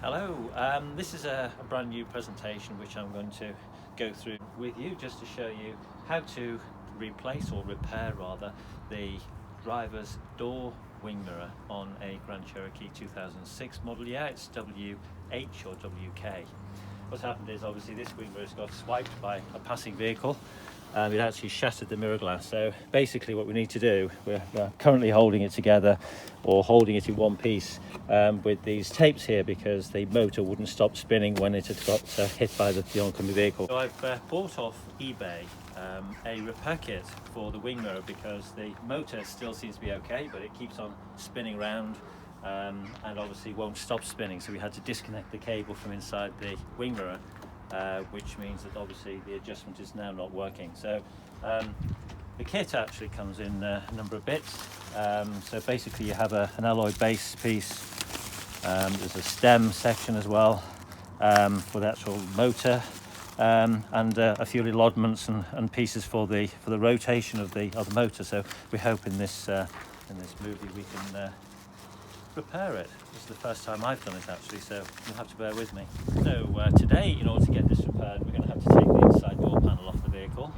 Hello, this is a brand new presentation which I'm going to go through with you just to show you how to replace or repair rather the driver's door wing mirror on a Grand Cherokee 2006 model year. It's WH or WK. What's happened is obviously this wing mirror has got swiped by a passing vehicle and it actually shattered the mirror glass. So basically what we need to do, we're currently holding it together or holding it in one piece with these tapes here because the motor wouldn't stop spinning when it had got hit by the oncoming vehicle. So I've bought off eBay a repair kit for the wing mirror because the motor still seems to be okay, but it keeps on spinning around and obviously won't stop spinning. So we had to disconnect the cable from inside the wing mirror, which means that obviously the adjustment is now not working. So the kit actually comes in a number of bits. So basically you have an alloy base piece, there's a stem section as well for the actual motor, and a few little oddments and pieces for the rotation of the motor. So we hope in this movie we can repair it. This is the first time I've done it actually, so you'll have to bear with me. So today, in order to get this repaired, we're going to have to take the inside door panel off the vehicle.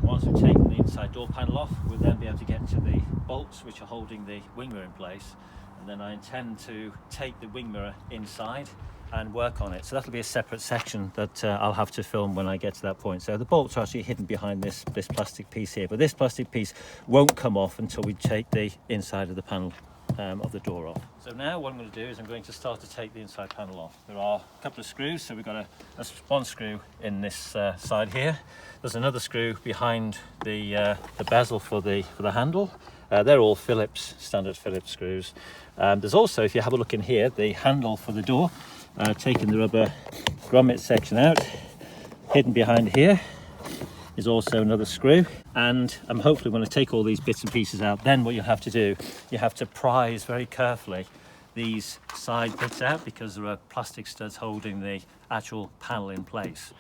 Once we've taken the inside door panel off, we'll then be able to get to the bolts which are holding the wing mirror in place, and then I intend to take the wing mirror inside and work on it. So that'll be a separate section that I'll have to film when I get to that point. So the bolts are actually hidden behind this plastic piece here, but this plastic piece won't come off until we take the inside of the panel of the door off. So now what I'm going to do is I'm going to start to take the inside panel off. There are a couple of screws, so we've got one screw in this side here. There's another screw behind the bezel for the handle. They're all Phillips, standard Phillips screws. There's also, if you have a look in here, the handle for the door, taking the rubber grommet section out, hidden behind here is also another screw. And I'm hopefully going to take all these bits and pieces out. Then what you have to do, you have to prise very carefully these side bits out because there are plastic studs holding the actual panel in place.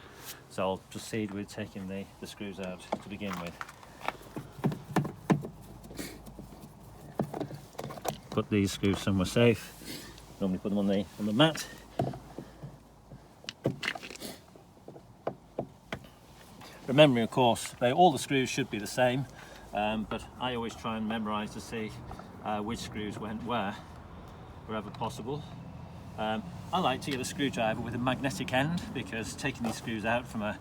So I'll proceed with taking the screws out to begin with. Put these screws somewhere safe. Normally put them on the mat. Remembering, of course, all the screws should be the same, but I always try and memorize to see which screws went wherever possible. I like to get a screwdriver with a magnetic end because taking these screws out from a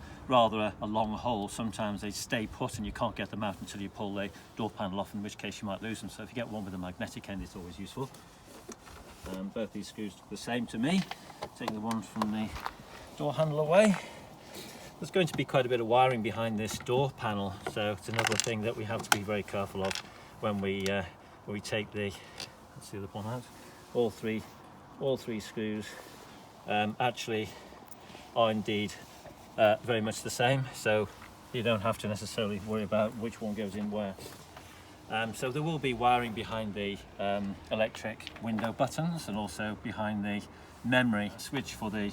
long hole, sometimes they stay put and you can't get them out until you pull the door panel off, in which case you might lose them. So if you get one with a magnetic end, it's always useful. Both these screws look the same to me. Taking the one from the door handle away. There's going to be quite a bit of wiring behind this door panel, so it's another thing that we have to be very careful of when we take let's see the one out. All three screws actually are indeed very much the same, so you don't have to necessarily worry about which one goes in where. So there will be wiring behind the electric window buttons and also behind the memory switch for the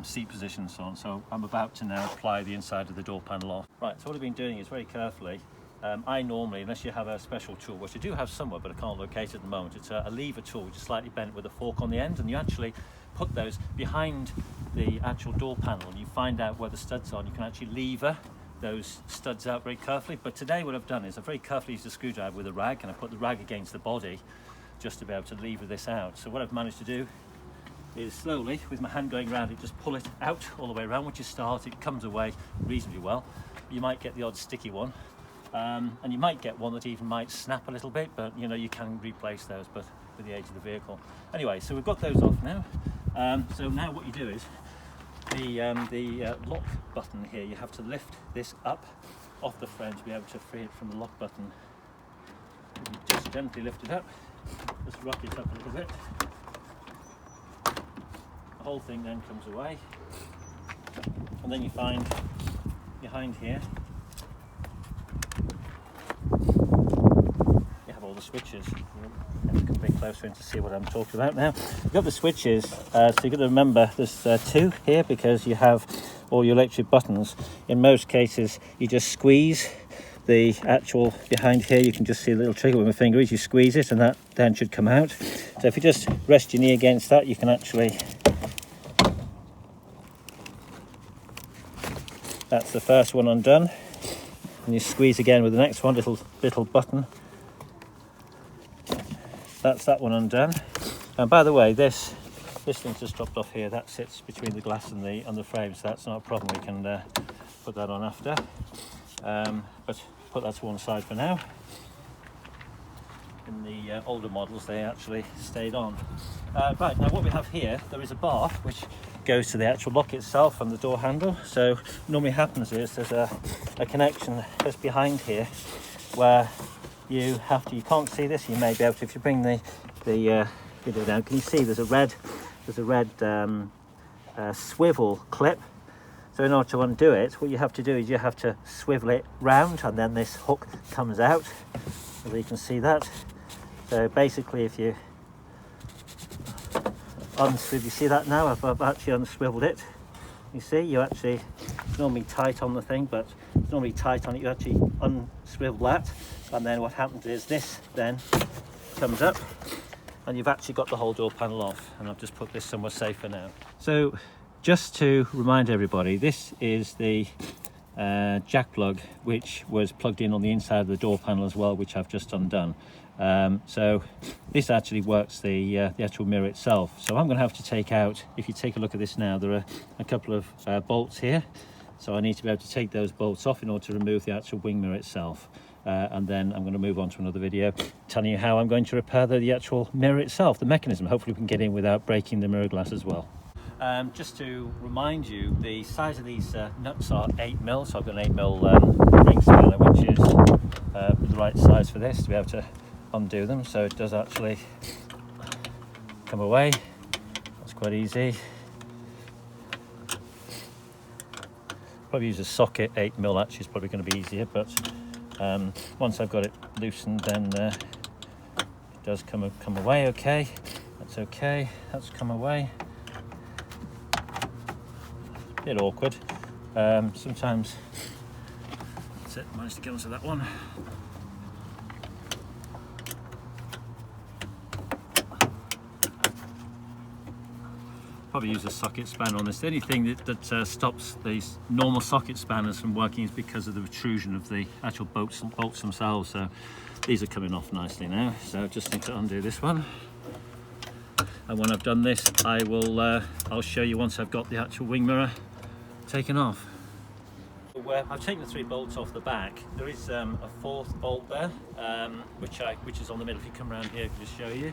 seat position and so on. So I'm about to now apply the inside of the door panel off. Right, so what I've been doing is very carefully, I normally, unless you have a special tool, which I do have somewhere but I can't locate it at the moment, it's a lever tool which is slightly bent with a fork on the end, and you actually put those behind the actual door panel and you find out where the studs are and you can actually lever those studs out very carefully. But today what I've done is I've very carefully used a screwdriver with a rag, and I put the rag against the body just to be able to lever this out. So what I've managed to do is slowly, with my hand going around it, just pull it out all the way around. Once you start, it comes away reasonably well. You might get the odd sticky one, and you might get one that even might snap a little bit, but you know, you can replace those, but with the age of the vehicle. Anyway, so we've got those off now. So now what you do is the lock button here, you have to lift this up off the frame to be able to free it from the lock button. You just gently lift it up, just rock it up a little bit. The whole thing then comes away, and then you find behind here you have all the switches. You can come a bit closer in to see what I'm talking about now. You've got the switches, so you've got to remember there's two here because you have all your electric buttons. In most cases you just squeeze the actual behind here, you can just see a little trigger with my finger. As you squeeze it, and that then should come out. So if you just rest your knee against that, you can actually, that's the first one undone, and you squeeze again with the next one, little button. That's that one undone. And by the way, this thing's just dropped off here. That sits between the glass and the frame, so that's not a problem. We can put that on after. But put that to one side for now. In the older models, they actually stayed on. Right, now what we have here, there is a bar which goes to the actual lock itself and the door handle. So normally happens is there's a connection just behind here where you can't see this, you may be able to, if you bring the video down, can you see there's a red swivel clip. So in order to undo it, what you have to do is you have to swivel it round, and then this hook comes out, so you can see that. So basically, if you unswivel, you see that now, I've actually unswiveled it. You see, it's normally tight on the thing, but it's normally tight on it. You actually unswivel that, and then what happens is this then comes up, and you've actually got the whole door panel off. And I've just put this somewhere safer now. So just to remind everybody, this is the jack plug which was plugged in on the inside of the door panel as well, which I've just undone. So this actually works the actual mirror itself. So I'm going to have to take out, if you take a look at this now, there are a couple of bolts here. So I need to be able to take those bolts off in order to remove the actual wing mirror itself. And then I'm going to move on to another video telling you how I'm going to repair the actual mirror itself, the mechanism. Hopefully we can get in without breaking the mirror glass as well. Just to remind you, the size of these nuts are 8mm, so I've got an 8mm ring spanner, which is the right size for this to be able to undo them. So it does actually come away. That's quite easy. Probably use a socket. 8mm actually is probably going to be easier, but once I've got it loosened, then it does come away. Okay, that's come away. A bit awkward. Sometimes that's it, managed to get onto that one. Probably use a socket spanner on this. The only thing that stops these normal socket spanners from working is because of the protrusion of the actual bolts themselves. So these are coming off nicely now. So I just need to undo this one. And when I've done this, I'll show you once I've got the actual wing mirror taken off. I've taken the 3 bolts off the back. There is a 4th bolt there, which is on the middle. If you come around here, I can just show you.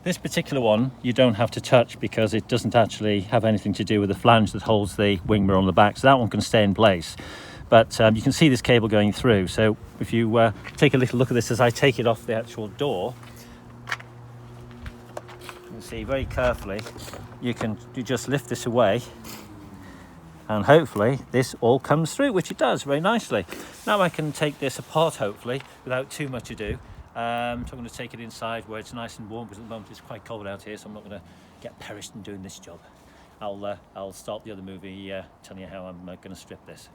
This particular one you don't have to touch because it doesn't actually have anything to do with the flange that holds the wing mirror on the back, so that one can stay in place. But you can see this cable going through, so if you take a little look at this as I take it off the actual door, you can see very carefully, you just lift this away, and hopefully this all comes through, which it does very nicely. Now I can take this apart, hopefully, without too much ado. So I'm going to take it inside where it's nice and warm, because at the moment it's quite cold out here, so I'm not going to get perished in doing this job. I'll start the other movie telling you how I'm going to strip this.